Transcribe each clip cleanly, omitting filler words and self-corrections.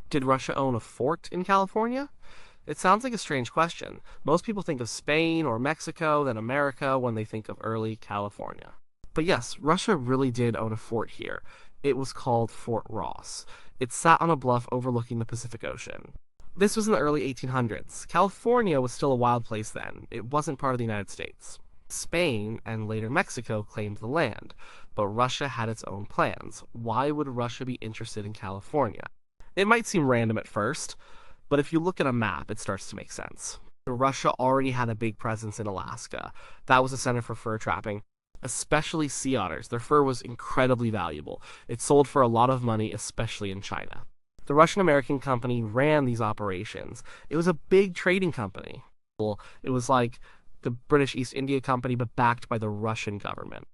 Did Russia own a fort in California? It sounds like a strange question. Most people think of Spain or Mexico, then America when they think of early California. But yes, Russia really did own a fort here. It was called Fort Ross. It sat on a bluff overlooking the Pacific Ocean. This was in the early 1800s. California was still a wild place then. It wasn't part of the United States. Spain and later Mexico claimed the land, but Russia had its own plans. Why would Russia be interested in California? It might seem random at first, but if you look at a map, it starts to make sense. Russia already had a big presence in Alaska. That was a center for fur trapping, especially sea otters. Their fur was incredibly valuable. It sold for a lot of money, especially in China. The Russian American company ran these operations. It was a big trading company. It was like the British East India Company, but backed by the Russian government.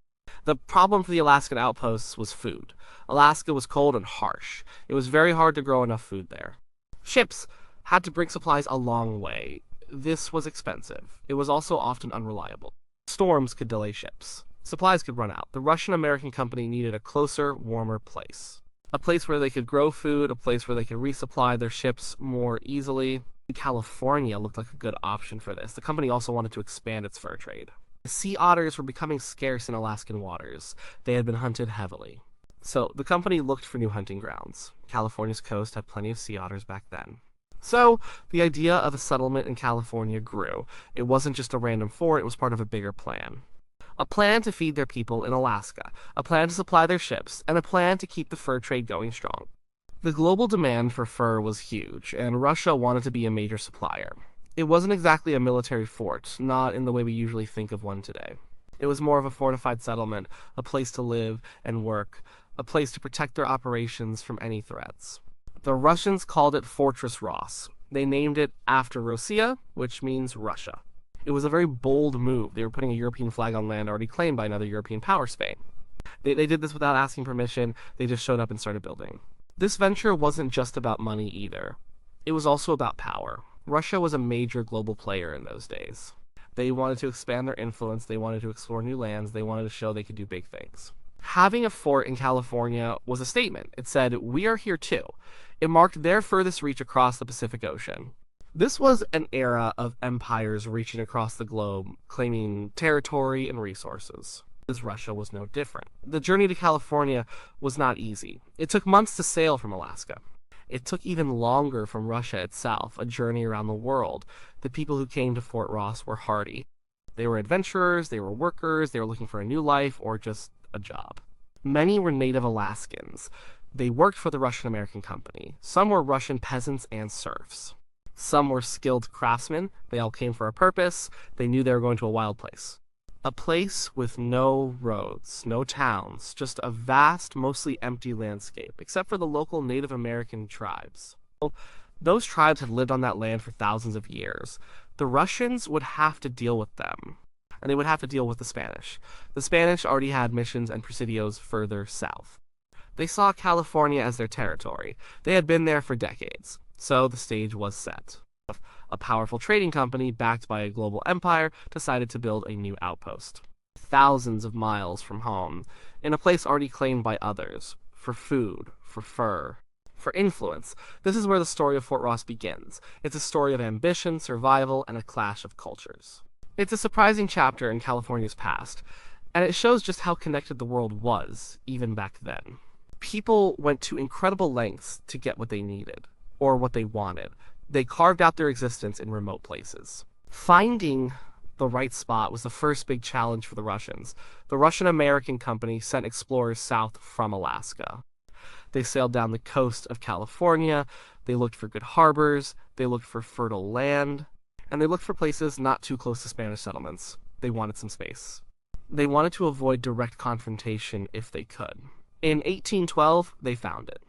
The problem for the Alaskan outposts was food. Alaska was cold and harsh. It was very hard to grow enough food there. Ships had to bring supplies a long way. This was expensive. It was also often unreliable. Storms could delay ships. Supplies could run out. The Russian-American company needed a closer, warmer place. A place where they could grow food, a place where they could resupply their ships more easily. California looked like a good option for this. The company also wanted to expand its fur trade. Sea otters were becoming scarce in Alaskan waters. They had been hunted heavily. So the company looked for new hunting grounds. California's coast had plenty of sea otters back then. So the idea of a settlement in California grew. It wasn't just a random fort, it was part of a bigger plan. A plan to feed their people in Alaska, a plan to supply their ships, and a plan to keep the fur trade going strong. The global demand for fur was huge, and Russia wanted to be a major supplier. It wasn't exactly a military fort, not in the way we usually think of one today. It was more of a fortified settlement, a place to live and work, a place to protect their operations from any threats. The Russians called it Fortress Ross. They named it after Rossiya, which means Russia. It was a very bold move. They were putting a European flag on land already claimed by another European power, Spain. They did this without asking permission. They just showed up and started building. This venture wasn't just about money either. It was also about power. Russia was a major global player in those days. They wanted to expand their influence, they wanted to explore new lands, they wanted to show they could do big things. Having a fort in California was a statement. It said, "We are here too." It marked their furthest reach across the Pacific Ocean. This was an era of empires reaching across the globe, claiming territory and resources. As Russia was no different. The journey to California was not easy. It took months to sail from Alaska. It took even longer from Russia itself, a journey around the world. The people who came to Fort Ross were hardy. They were adventurers, they were workers, they were looking for a new life or just a job. Many were Native Alaskans. They worked for the Russian American company. Some were Russian peasants and serfs. Some were skilled craftsmen. They all came for a purpose. They knew they were going to a wild place. A place with no roads, no towns, just a vast, mostly empty landscape, except for the local Native American tribes. Those tribes had lived on that land for thousands of years. The Russians would have to deal with them, and they would have to deal with the Spanish. The Spanish already had missions and presidios further south. They saw California as their territory. They had been there for decades, so the stage was set. A powerful trading company, backed by a global empire, decided to build a new outpost. Thousands of miles from home, in a place already claimed by others, for food, for fur, for influence. This is where the story of Fort Ross begins. It's a story of ambition, survival, and a clash of cultures. It's a surprising chapter in California's past, and it shows just how connected the world was, even back then. People went to incredible lengths to get what they needed, or what they wanted. They carved out their existence in remote places. Finding the right spot was the first big challenge for the Russians. The Russian-American company sent explorers south from Alaska. They sailed down the coast of California, they looked for good harbors, they looked for fertile land, and they looked for places not too close to Spanish settlements. They wanted some space. They wanted to avoid direct confrontation if they could. In 1812, they found it.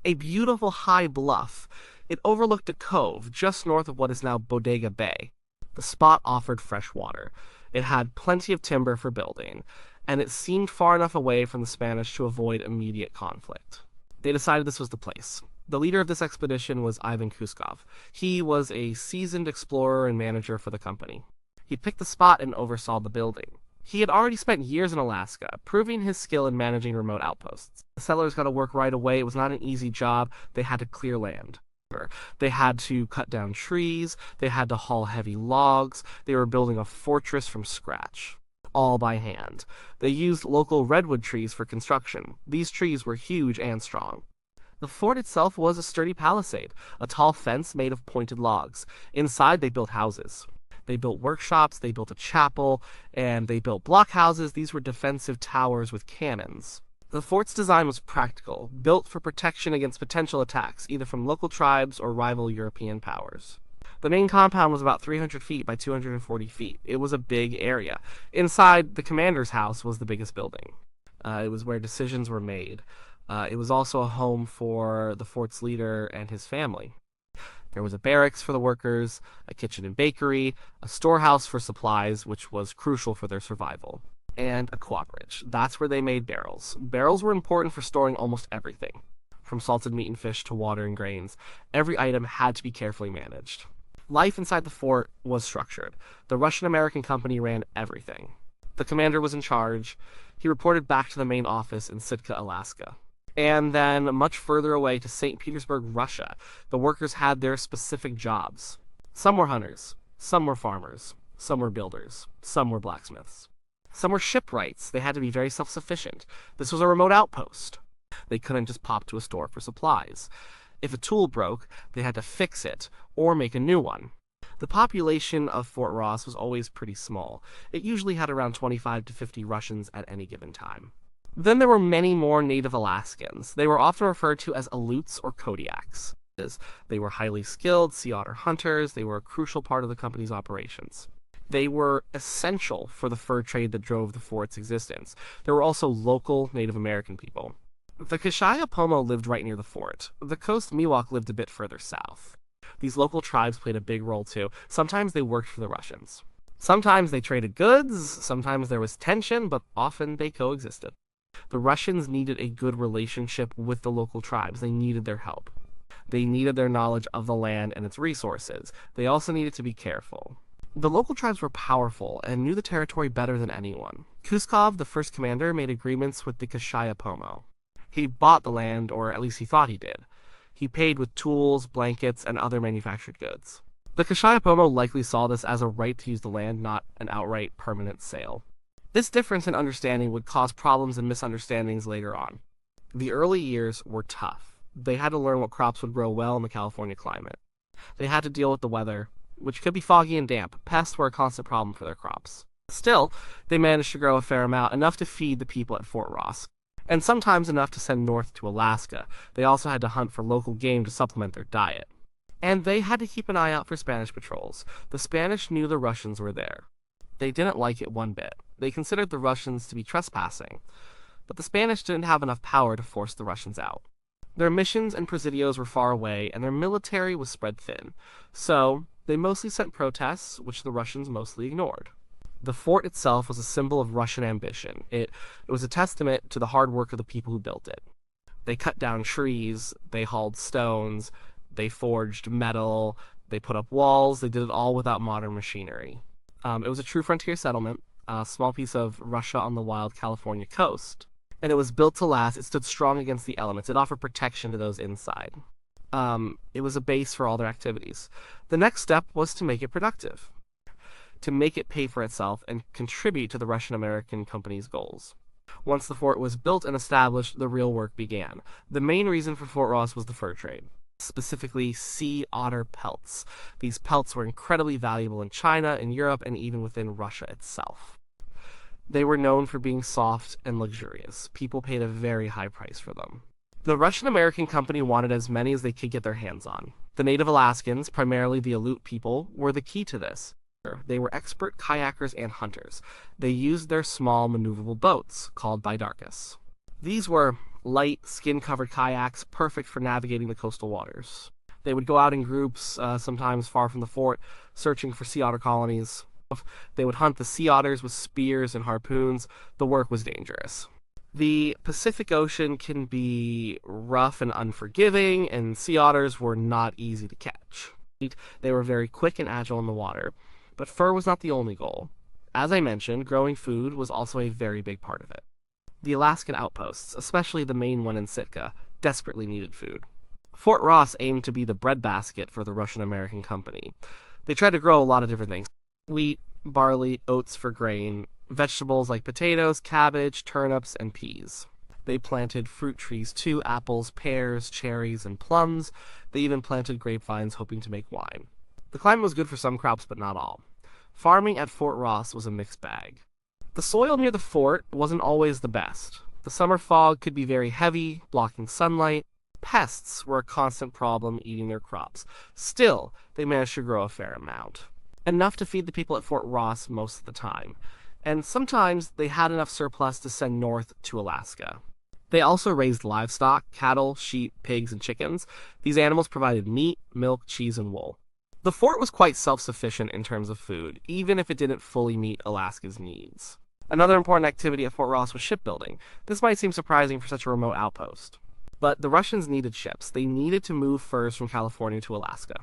A beautiful high bluff. It overlooked a cove just north of what is now Bodega Bay. The spot offered fresh water. It had plenty of timber for building, and it seemed far enough away from the Spanish to avoid immediate conflict. They decided this was the place. The leader of this expedition was Ivan Kuskov. He was a seasoned explorer and manager for the company. He picked the spot and oversaw the building. He had already spent years in Alaska, proving his skill in managing remote outposts. The settlers got to work right away. It was not an easy job. They had to clear land. labor. They had to cut down trees, they had to haul heavy logs, they were building a fortress from scratch, all by hand. They used local redwood trees for construction. These trees were huge and strong. The fort itself was a sturdy palisade, a tall fence made of pointed logs. Inside, they built houses. They built workshops, they built a chapel, and they built blockhouses. These were defensive towers with cannons. The fort's design was practical, built for protection against potential attacks, either from local tribes or rival European powers. The main compound was about 300 feet by 240 feet. It was a big area. Inside, the commander's house was the biggest building. It was where decisions were made. It was also a home for the fort's leader and his family. There was a barracks for the workers, a kitchen and bakery, a storehouse for supplies, which was crucial for their survival, and a cooperage. That's where they made barrels. Barrels were important for storing almost everything, from salted meat and fish to water and grains. Every item had to be carefully managed. Life inside the fort was structured. The Russian-American company ran everything. The commander was in charge. He reported back to the main office in Sitka, Alaska. And then, much further away to St. Petersburg, Russia, the workers had their specific jobs. Some were hunters, some were farmers, some were builders, some were blacksmiths. Some were shipwrights. They had to be very self-sufficient. This was a remote outpost. They couldn't just pop to a store for supplies. If a tool broke, they had to fix it or make a new one. The population of Fort Ross was always pretty small. It usually had around 25 to 50 Russians at any given time. Then there were many more Native Alaskans. They were often referred to as Aleuts or Kodiaks. They were highly skilled sea otter hunters. They were a crucial part of the company's operations. They were essential for the fur trade that drove the fort's existence. There were also local Native American people. The Kashaya-Pomo lived right near the fort. The Coast Miwok lived a bit further south. These local tribes played a big role too. Sometimes they worked for the Russians. Sometimes they traded goods, sometimes there was tension, but often they coexisted. The Russians needed a good relationship with the local tribes. They needed their help. They needed their knowledge of the land and its resources. They also needed to be careful. The local tribes were powerful and knew the territory better than anyone. Kuskov, the first commander, made agreements with the Kashaya-Pomo. He bought the land, or at least he thought he did. He paid with tools, blankets, and other manufactured goods. The Kashaya-Pomo likely saw this as a right to use the land, not an outright permanent sale. This difference in understanding would cause problems and misunderstandings later on. The early years were tough. They had to learn what crops would grow well in the California climate. They had to deal with the weather, which could be foggy and damp. Pests were a constant problem for their crops. Still, they managed to grow a fair amount, enough to feed the people at Fort Ross, and sometimes enough to send north to Alaska. They also had to hunt for local game to supplement their diet. And they had to keep an eye out for Spanish patrols. The Spanish knew the Russians were there. They didn't like it one bit. They considered the Russians to be trespassing, but the Spanish didn't have enough power to force the Russians out. Their missions and presidios were far away, and their military was spread thin, so they mostly sent protests, which the Russians mostly ignored. The fort itself was a symbol of Russian ambition. It was a testament to the hard work of the people who built it. They cut down trees, they hauled stones, they forged metal, they put up walls, they did it all without modern machinery. It was a true frontier settlement, a small piece of Russia on the wild California coast. And it was built to last. It stood strong against the elements. It offered protection to those inside. It was a base for all their activities. The next step was to make it productive, to make it pay for itself and contribute to the Russian-American company's goals. Once the fort was built and established, the real work began. The main reason for Fort Ross was the fur trade, specifically sea otter pelts. These pelts were incredibly valuable in China, in Europe, and even within Russia itself. They were known for being soft and luxurious. People paid a very high price for them. The Russian-American company wanted as many as they could get their hands on. The Native Alaskans, primarily the Aleut people, were the key to this. They were expert kayakers and hunters. They used their small, maneuverable boats, called bidarkas. These were light, skin-covered kayaks, perfect for navigating the coastal waters. They would go out in groups, sometimes far from the fort, searching for sea otter colonies. They would hunt the sea otters with spears and harpoons. The work was dangerous. The Pacific Ocean can be rough and unforgiving, and sea otters were not easy to catch. They were very quick and agile in the water, but fur was not the only goal. As I mentioned, growing food was also a very big part of it. The Alaskan outposts, especially the main one in Sitka, desperately needed food. Fort Ross aimed to be the breadbasket for the Russian-American company. They tried to grow a lot of different things: wheat, barley, oats for grain, vegetables like potatoes, cabbage, turnips, and peas. They planted fruit trees too: apples, pears, cherries, and plums. They even planted grapevines, hoping to make wine. The climate was good for some crops, but not all. Farming at Fort Ross was a mixed bag. The soil near the fort wasn't always the best. The summer fog could be very heavy, blocking sunlight. Pests were a constant problem, eating their crops. Still, they managed to grow a fair amount. Enough to feed the people at Fort Ross most of the time. And sometimes they had enough surplus to send north to Alaska. They also raised livestock: cattle, sheep, pigs, and chickens. These animals provided meat, milk, cheese, and wool. The fort was quite self-sufficient in terms of food, even if it didn't fully meet Alaska's needs. Another important activity at Fort Ross was shipbuilding. This might seem surprising for such a remote outpost. But the Russians needed ships. They needed to move furs from California to Alaska.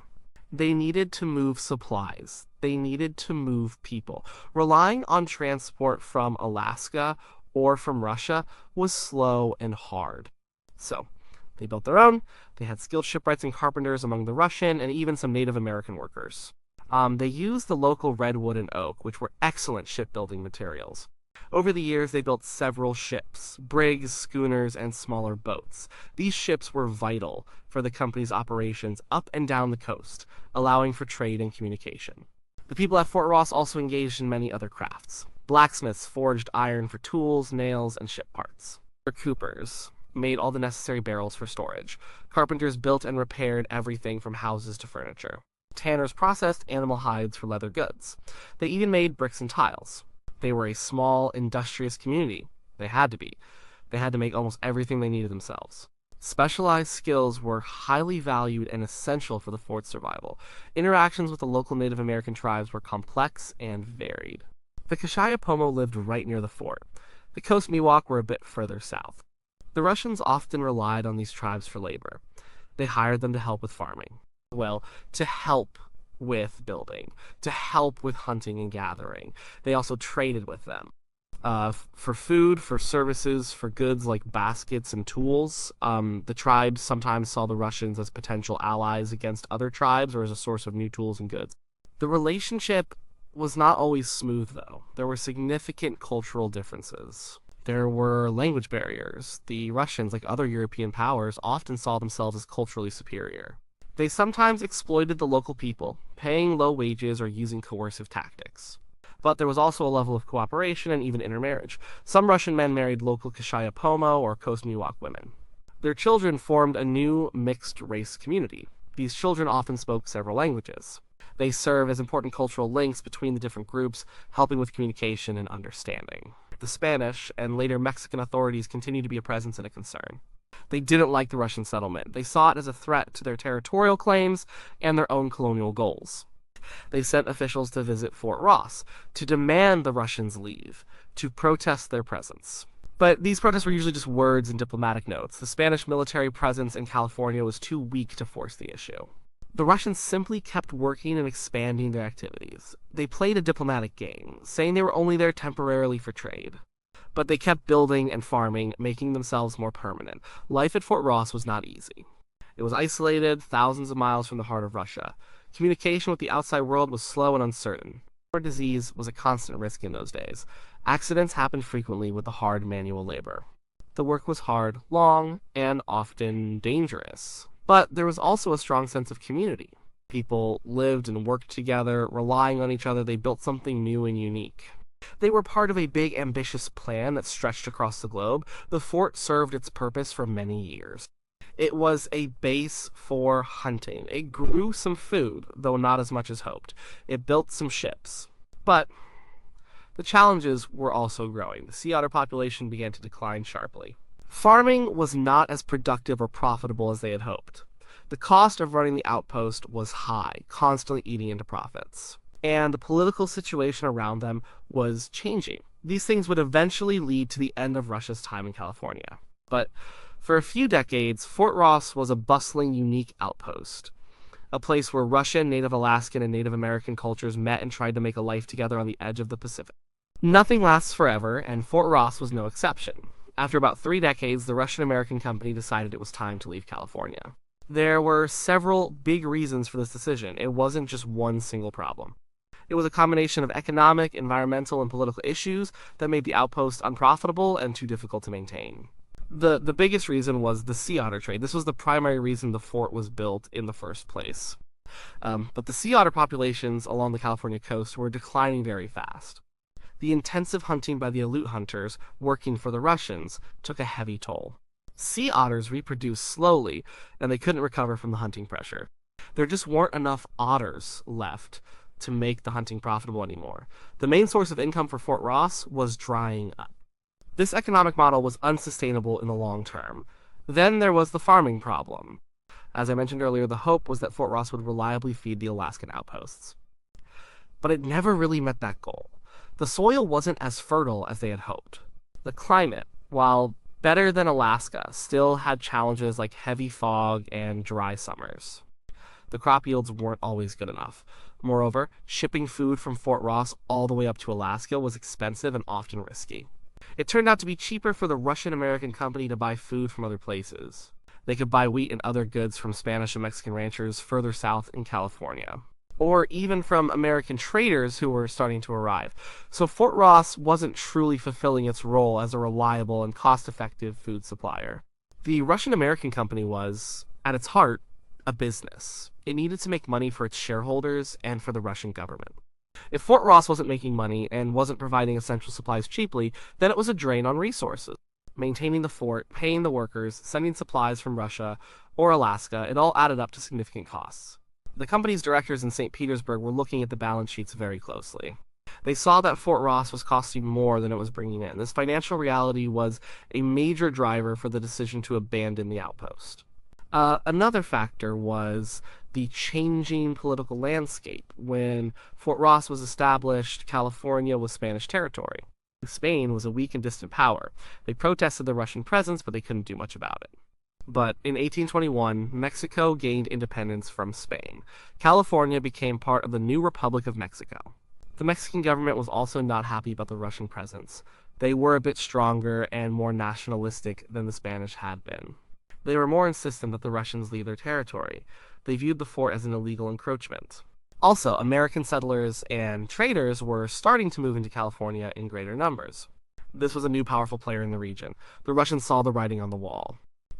They needed to move supplies. They needed to move people. Relying on transport from Alaska or from Russia was slow and hard. So, they built their own. They had skilled shipwrights and carpenters among the Russian and even some Native American workers. They used the local redwood and oak, which were excellent shipbuilding materials. Over the years, they built several ships: brigs, schooners, and smaller boats. These ships were vital for the company's operations up and down the coast, allowing for trade and communication. The people at Fort Ross also engaged in many other crafts. Blacksmiths forged iron for tools, nails, and ship parts. Coopers made all the necessary barrels for storage. Carpenters built and repaired everything from houses to furniture. Tanners processed animal hides for leather goods. They even made bricks and tiles. They were a small, industrious community. They had to be. They had to make almost everything they needed themselves. Specialized skills were highly valued and essential for the fort's survival. Interactions with the local Native American tribes were complex and varied. The Kashiapomo lived right near the fort. The Coast Miwok were a bit further south. The Russians often relied on these tribes for labor. They hired them to help with farming. Well, to help with building, to help with hunting and gathering. They also traded with them. For food, for services, for goods like baskets and tools. The tribes sometimes saw the Russians as potential allies against other tribes or as a source of new tools and goods. The relationship was not always smooth, though. There were significant cultural differences. There were language barriers. The Russians, like other European powers, often saw themselves as culturally superior. They sometimes exploited the local people, paying low wages or using coercive tactics. But there was also a level of cooperation and even intermarriage. Some Russian men married local Kashiapomo or Coast Miwok women. Their children formed a new mixed-race community. These children often spoke several languages. They serve as important cultural links between the different groups, helping with communication and understanding. The Spanish and later Mexican authorities continued to be a presence and a concern. They didn't like the Russian settlement. They saw it as a threat to their territorial claims and their own colonial goals. They sent officials to visit Fort Ross, to demand the Russians leave, to protest their presence. But these protests were usually just words and diplomatic notes. The Spanish military presence in California was too weak to force the issue. The Russians simply kept working and expanding their activities. They played a diplomatic game, saying they were only there temporarily for trade. But they kept building and farming, making themselves more permanent. Life at Fort Ross was not easy. It was isolated, thousands of miles from the heart of Russia. Communication with the outside world was slow and uncertain. Disease was a constant risk in those days. Accidents happened frequently with the hard manual labor. The work was hard, long, and often dangerous. But there was also a strong sense of community. People lived and worked together, relying on each other. They built something new and unique. They were part of a big, ambitious plan that stretched across the globe. The fort served its purpose for many years. It was a base for hunting. It grew some food, though not as much as hoped. It built some ships. But the challenges were also growing. The sea otter population began to decline sharply. Farming was not as productive or profitable as they had hoped. The cost of running the outpost was high, constantly eating into profits. And the political situation around them was changing. These things would eventually lead to the end of Russia's time in California. But for a few decades, Fort Ross was a bustling, unique outpost. A place where Russian, Native Alaskan, and Native American cultures met and tried to make a life together on the edge of the Pacific. Nothing lasts forever, and Fort Ross was no exception. After about 3 decades, the Russian-American company decided it was time to leave California. There were several big reasons for this decision. It wasn't just one single problem. It was a combination of economic, environmental, and political issues that made the outpost unprofitable and too difficult to maintain. The biggest reason was the sea otter trade. This was the primary reason the fort was built in the first place. But the sea otter populations along the California coast were declining very fast. The intensive hunting by the Aleut hunters, working for the Russians, took a heavy toll. Sea otters reproduced slowly, and they couldn't recover from the hunting pressure. There just weren't enough otters left to make the hunting profitable anymore. The main source of income for Fort Ross was drying up. This economic model was unsustainable in the long term. Then there was the farming problem. As I mentioned earlier, the hope was that Fort Ross would reliably feed the Alaskan outposts. But it never really met that goal. The soil wasn't as fertile as they had hoped. The climate, while better than Alaska, still had challenges like heavy fog and dry summers. The crop yields weren't always good enough. Moreover, shipping food from Fort Ross all the way up to Alaska was expensive and often risky. It turned out to be cheaper for the Russian-American company to buy food from other places. They could buy wheat and other goods from Spanish and Mexican ranchers further south in California, or even from American traders who were starting to arrive. So Fort Ross wasn't truly fulfilling its role as a reliable and cost-effective food supplier. The Russian-American company was, at its heart, a business. It needed to make money for its shareholders and for the Russian government. If Fort Ross wasn't making money and wasn't providing essential supplies cheaply, then it was a drain on resources. Maintaining the fort, paying the workers, sending supplies from Russia or Alaska, it all added up to significant costs. The company's directors in St. Petersburg were looking at the balance sheets very closely. They saw that Fort Ross was costing more than it was bringing in. This financial reality was a major driver for the decision to abandon the outpost. Another factor was the changing political landscape. When Fort Ross was established, California was Spanish territory. Spain was a weak and distant power. They protested the Russian presence, but they couldn't do much about it. But in 1821, Mexico gained independence from Spain. California became part of the new Republic of Mexico. The Mexican government was also not happy about the Russian presence. They were a bit stronger and more nationalistic than the Spanish had been. They were more insistent that the Russians leave their territory. They viewed the fort as an illegal encroachment. Also, American settlers and traders were starting to move into California in greater numbers. This was a new powerful player in the region. The Russians saw the writing on the wall.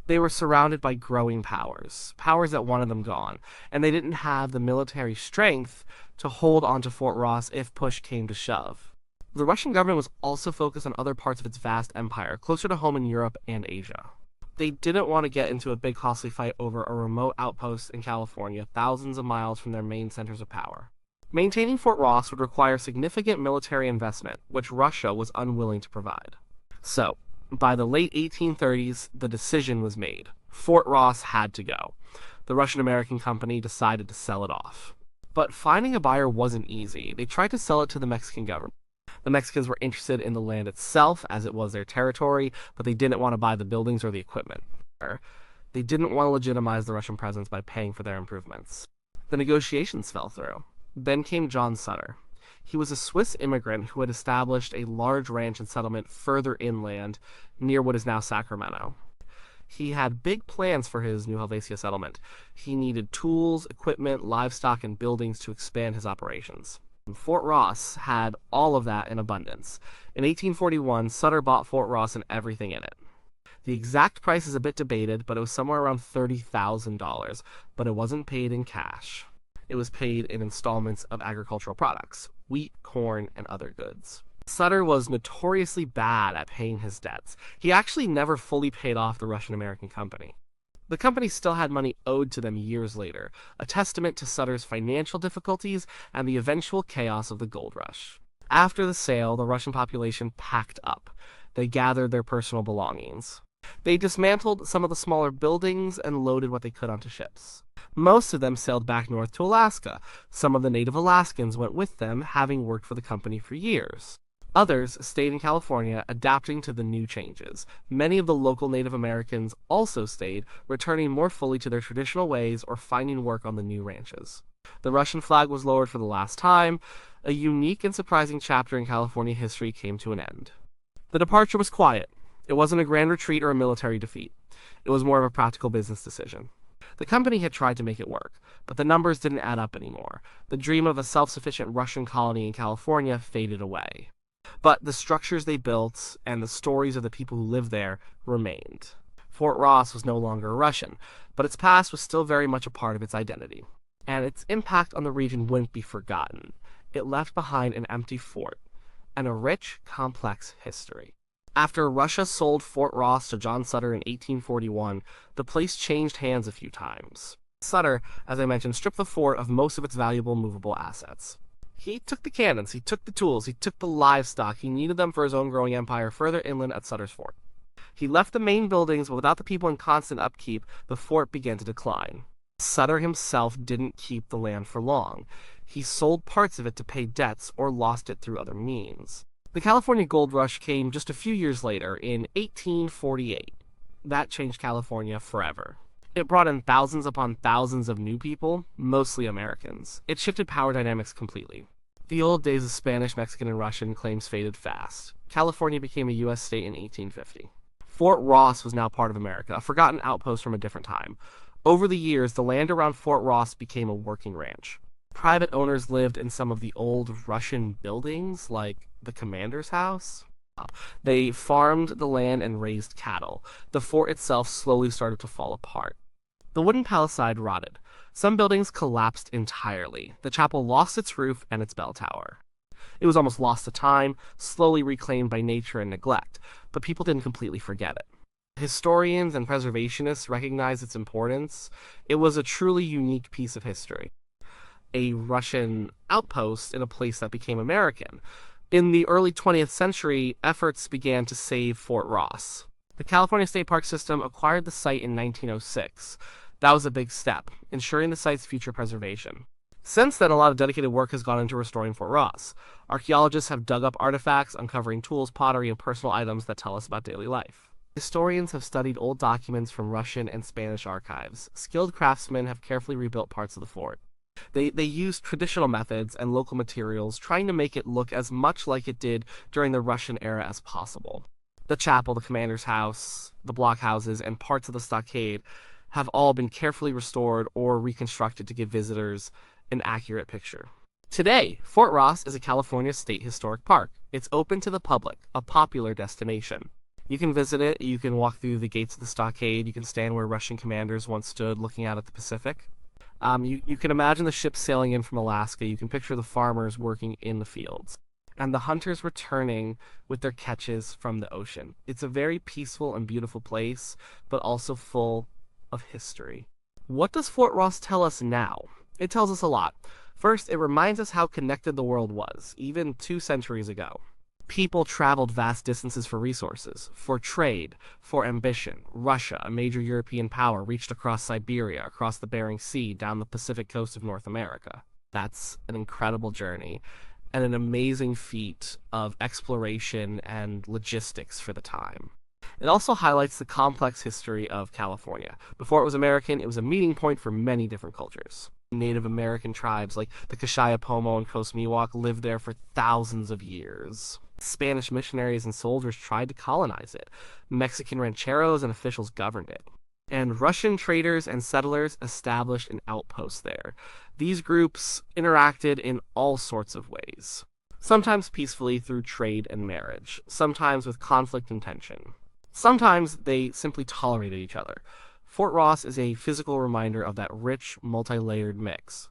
They were surrounded by growing powers that wanted them gone, and they didn't have the military strength to hold onto Fort Ross if push came to shove. The Russian government was also focused on other parts of its vast empire, closer to home in Europe and Asia. They didn't want to get into a big costly fight over a remote outpost in California, thousands of miles from their main centers of power. Maintaining Fort Ross would require significant military investment, which Russia was unwilling to provide. So, by the late 1830s, the decision was made. Fort Ross had to go. The Russian-American company decided to sell it off. But finding a buyer wasn't easy. They tried to sell it to the Mexican government. The Mexicans were interested in the land itself, as it was their territory, but they didn't want to buy the buildings or the equipment. They didn't want to legitimize the Russian presence by paying for their improvements. The negotiations fell through. Then came John Sutter. He was a Swiss immigrant who had established a large ranch and settlement further inland, near what is now Sacramento. He had big plans for his New Helvetia settlement. He needed tools, equipment, livestock, and buildings to expand his operations. Fort Ross had all of that in abundance. In 1841, Sutter bought Fort Ross and everything in it. The exact price is a bit debated, but it was somewhere around $30,000, but it wasn't paid in cash. It was paid in installments of agricultural products, wheat, corn, and other goods. Sutter was notoriously bad at paying his debts. He actually never fully paid off the Russian-American company. The company still had money owed to them years later, a testament to Sutter's financial difficulties and the eventual chaos of the gold rush. After the sale, the Russian population packed up. They gathered their personal belongings. They dismantled some of the smaller buildings and loaded what they could onto ships. Most of them sailed back north to Alaska. Some of the Native Alaskans went with them, having worked for the company for years. Others stayed in California, adapting to the new changes. Many of the local Native Americans also stayed, returning more fully to their traditional ways or finding work on the new ranches. The Russian flag was lowered for the last time. A unique and surprising chapter in California history came to an end. The departure was quiet. It wasn't a grand retreat or a military defeat. It was more of a practical business decision. The company had tried to make it work, but the numbers didn't add up anymore. The dream of a self-sufficient Russian colony in California faded away. But the structures they built and the stories of the people who lived there remained. Fort Ross was no longer Russian, but its past was still very much a part of its identity. And its impact on the region wouldn't be forgotten. It left behind an empty fort and a rich, complex history. After Russia sold Fort Ross to John Sutter in 1841, the place changed hands a few times. Sutter, as I mentioned, stripped the fort of most of its valuable movable assets. He took the cannons, he took the tools, he took the livestock, he needed them for his own growing empire further inland at Sutter's Fort. He left the main buildings, but without the people in constant upkeep, the fort began to decline. Sutter himself didn't keep the land for long. He sold parts of it to pay debts or lost it through other means. The California Gold Rush came just a few years later, in 1848. That changed California forever. It brought in thousands upon thousands of new people, mostly Americans. It shifted power dynamics completely. The old days of Spanish, Mexican, and Russian claims faded fast. California became a U.S. state in 1850. Fort Ross was now part of America, a forgotten outpost from a different time. Over the years, the land around Fort Ross became a working ranch. Private owners lived in some of the old Russian buildings, like the commander's house. They farmed the land and raised cattle. The fort itself slowly started to fall apart. The wooden palisade rotted. Some buildings collapsed entirely. The chapel lost its roof and its bell tower. It was almost lost to time, slowly reclaimed by nature and neglect, but people didn't completely forget it. Historians and preservationists recognize its importance. It was a truly unique piece of history. A Russian outpost in a place that became American. In the early 20th century, efforts began to save Fort Ross. The California State Park System acquired the site in 1906. That was a big step, ensuring the site's future preservation. Since then, a lot of dedicated work has gone into restoring Fort Ross. Archaeologists have dug up artifacts, uncovering tools, pottery, and personal items that tell us about daily life. Historians have studied old documents from Russian and Spanish archives. Skilled craftsmen have carefully rebuilt parts of the fort. They used traditional methods and local materials, trying to make it look as much like it did during the Russian era as possible. The chapel, the commander's house, the blockhouses, and parts of the stockade have all been carefully restored or reconstructed to give visitors an accurate picture. Today, Fort Ross is a California State Historic Park. It's open to the public, a popular destination. You can visit it, you can walk through the gates of the stockade, you can stand where Russian commanders once stood looking out at the Pacific. You can imagine the ships sailing in from Alaska, you can picture the farmers working in the fields, and the hunters returning with their catches from the ocean. It's a very peaceful and beautiful place, but also full of history. What does Fort Ross tell us now? It tells us a lot. First, it reminds us how connected the world was, even 2 centuries ago. People traveled vast distances for resources, for trade, for ambition. Russia, a major European power, reached across Siberia, across the Bering Sea, down the Pacific coast of North America. That's an incredible journey, and an amazing feat of exploration and logistics for the time. It also highlights the complex history of California. Before it was American, it was a meeting point for many different cultures. Native American tribes like the Kashaya-Pomo and Coast Miwok lived there for thousands of years. Spanish missionaries and soldiers tried to colonize it. Mexican rancheros and officials governed it. And Russian traders and settlers established an outpost there. These groups interacted in all sorts of ways. Sometimes peacefully through trade and marriage. Sometimes with conflict and tension. Sometimes they simply tolerated each other. Fort Ross is a physical reminder of that rich, multi-layered mix.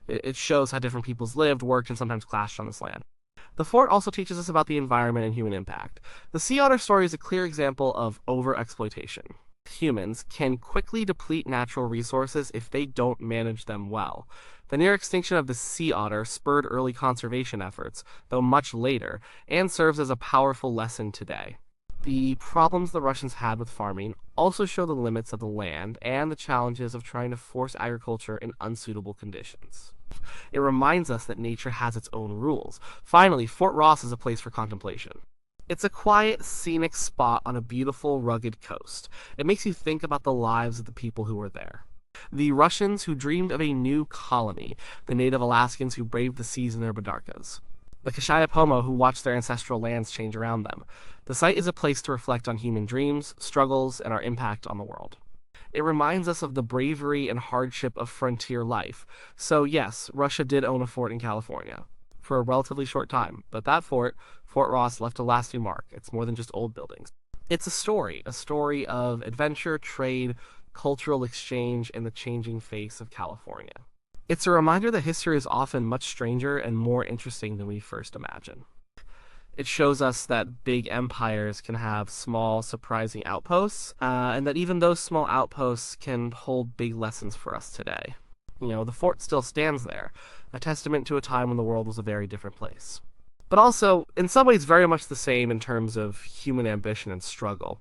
It shows how different peoples lived, worked, and sometimes clashed on this land. The fort also teaches us about the environment and human impact. The sea otter story is a clear example of overexploitation. Humans can quickly deplete natural resources if they don't manage them well. The near extinction of the sea otter spurred early conservation efforts, though much later, and serves as a powerful lesson today. The problems the Russians had with farming also show the limits of the land and the challenges of trying to force agriculture in unsuitable conditions. It reminds us that nature has its own rules. Finally, Fort Ross is a place for contemplation. It's a quiet, scenic spot on a beautiful, rugged coast. It makes you think about the lives of the people who were there. The Russians who dreamed of a new colony, the Native Alaskans who braved the seas in their bidarkas, the Kashaya-Pomo who watched their ancestral lands change around them. The site is a place to reflect on human dreams, struggles, and our impact on the world. It reminds us of the bravery and hardship of frontier life. So, yes, Russia did own a fort in California for a relatively short time, but that fort, Fort Ross, left a lasting mark. It's more than just old buildings. It's a story of adventure, trade, cultural exchange, and the changing face of California. It's a reminder that history is often much stranger and more interesting than we first imagine. It shows us that big empires can have small, surprising outposts, and that even those small outposts can hold big lessons for us today. The fort still stands there, a testament to a time when the world was a very different place. But also, in some ways, very much the same in terms of human ambition and struggle.